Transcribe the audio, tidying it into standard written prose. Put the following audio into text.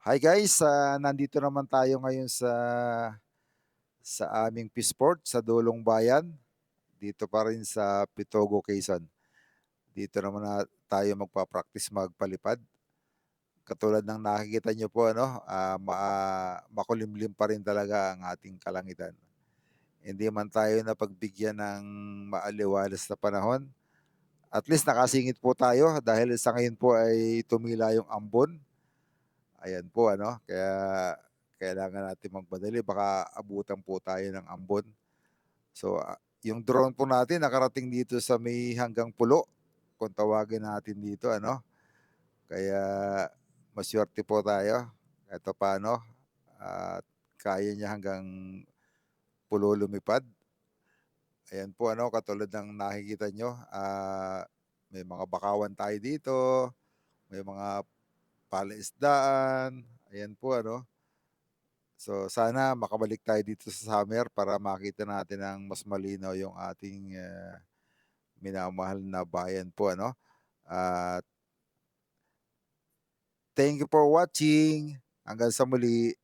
Hi guys, nandito naman tayo ngayon sa aming Peaceport sa Dulong Bayan, dito pa rin sa Pitogo, Quezon. Dito naman tayo magpa-practice magpalipad. Katulad ng nakikita niyo po ano, makulimlim pa rin talaga ang ating kalangitan. Hindi man tayo napagbigyan ng maaliwalas na panahon, at least nakasingit po tayo dahil sa ngayon po ay tumila yung ambon. Ayan po ano, kaya kailangan natin magmadali baka abutan po tayo ng ambon. So, yung drone po natin nakarating dito sa may hanggang pulo, kung tawagin natin dito ano. Kaya masuwerte po tayo kahit papaano at kaya niya hanggang pulo lumipad. Ayan po ano, katulad ng nakikita niyo, may mga bakawan tayo dito, may mga palaisdaan, ayan po ano. So, sana makabalik tayo dito sa summer para makita natin ng mas malinaw yung ating, minamahal na bayan po ano. At thank you for watching. Hanggang sa muli.